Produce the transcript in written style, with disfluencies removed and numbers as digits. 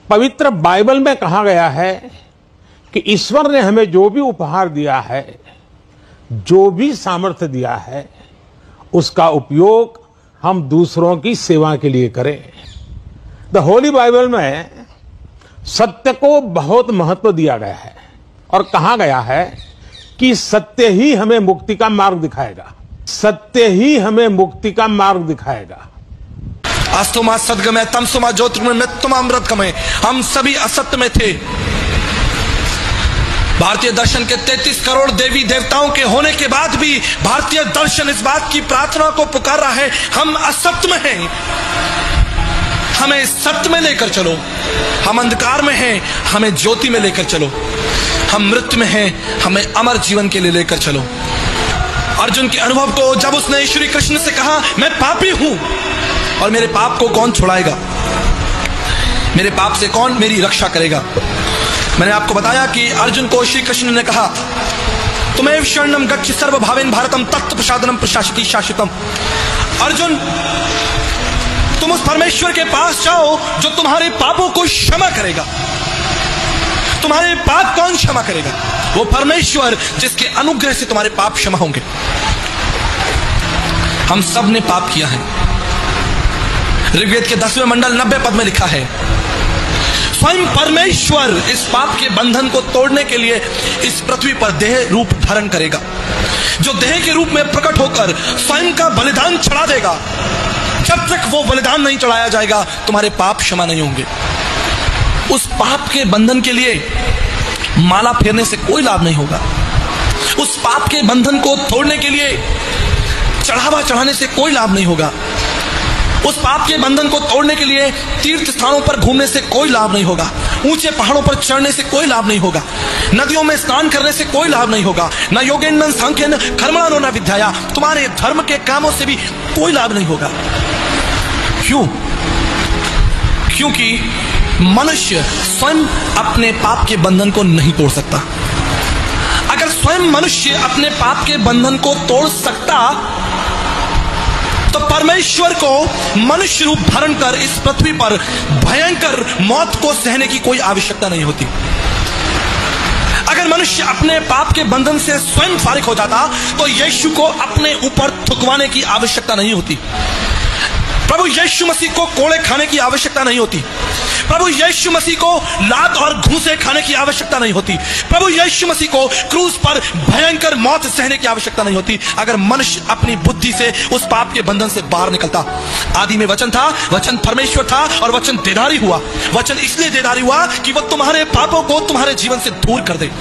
पवित्र बाइबल में कहा गया है कि ईश्वर ने हमें जो भी उपहार दिया है, जो भी सामर्थ्य दिया है, उसका उपयोग हम दूसरों की सेवा के लिए करें। द होली बाइबल में सत्य को बहुत महत्व दिया गया है और कहा गया है कि सत्य ही हमें मुक्ति का मार्ग दिखाएगा। सत्य ही हमें मुक्ति का मार्ग दिखाएगा। अस्तुमा सद्गमय तमसुमा ज्योतिर्गमय मृत्युमा अमृतगमय। हम सभी असत्य में थे। भारतीय दर्शन के 33 करोड़ देवी देवताओं के होने के बाद भी भारतीय दर्शन इस बात की प्रार्थना को पुकार रहा है, हम असत्य में हैं, हमें सत्य में लेकर चलो। हम अंधकार में हैं, हमें ज्योति में लेकर चलो। हम मृत्यु में हैं, हमें अमर जीवन के लिए लेकर चलो। अर्जुन के अनुभव को जब उसने श्री कृष्ण से कहा, मैं पापी हूं और मेरे पाप को कौन छुड़ाएगा, मेरे पाप से कौन मेरी रक्षा करेगा। मैंने आपको बताया कि अर्जुन को श्री कृष्ण ने कहा, तुम्हें शरणम गच्छ सर्वभावेन भारतम तत्व प्रसादनम प्रशासति शाश्वतम। अर्जुन, तुम उस परमेश्वर के पास जाओ जो तुम्हारे पापों को क्षमा करेगा। तुम्हारे पाप कौन क्षमा करेगा? वो परमेश्वर जिसके अनुग्रह से तुम्हारे पाप क्षमा होंगे। हम सब ने पाप किया है। ऋग्वेद के 10वें मंडल 90 पद में लिखा है, स्वयं परमेश्वर इस पाप के बंधन को तोड़ने के लिए इस पृथ्वी पर देह रूप धारण करेगा, जो देह के रूप में प्रकट होकर स्वयं का बलिदान चढ़ा देगा। जब तक वो बलिदान नहीं चढ़ाया जाएगा, तुम्हारे पाप क्षमा नहीं होंगे। उस पाप के बंधन के लिए माला फेरने से कोई लाभ नहीं होगा। उस पाप के बंधन को तोड़ने के लिए चढ़ावा चढ़ाने से कोई लाभ नहीं होगा। उस पाप के बंधन को तोड़ने के लिए तीर्थ स्थानों पर घूमने से कोई लाभ नहीं होगा। ऊंचे पहाड़ों पर चढ़ने से कोई लाभ नहीं होगा। नदियों में स्नान करने से कोई लाभ नहीं होगा। न योगेन सांख्यन कर्मणो न विद्याया। तुम्हारे धर्म के कामों से भी कोई लाभ नहीं होगा। क्यों? क्योंकि मनुष्य स्वयं अपने पाप के बंधन को नहीं तोड़ सकता। अगर स्वयं मनुष्य अपने पाप के बंधन को तोड़ सकता तो परमेश्वर को मनुष्य रूप धारण कर इस पृथ्वी पर भयंकर मौत को सहने की कोई आवश्यकता नहीं होती। अगर मनुष्य अपने पाप के बंधन से स्वयं फारिग हो जाता तो यीशु को अपने ऊपर थुकवाने की आवश्यकता नहीं होती। प्रभु यीशु मसीह को कोड़े खाने की आवश्यकता नहीं होती। प्रभु यीशु मसीह को लात और घूंसे खाने की आवश्यकता नहीं होती। प्रभु यीशु मसीह को क्रूस पर भयंकर मौत सहने की आवश्यकता नहीं होती। अगर मनुष्य अपनी बुद्धि से उस पाप के बंधन से बाहर निकलता। आदि में वचन था, वचन परमेश्वर था और वचन देदारी हुआ। वचन इसलिए देदारी हुआ कि वह तुम्हारे पापों को तुम्हारे जीवन से दूर कर दे।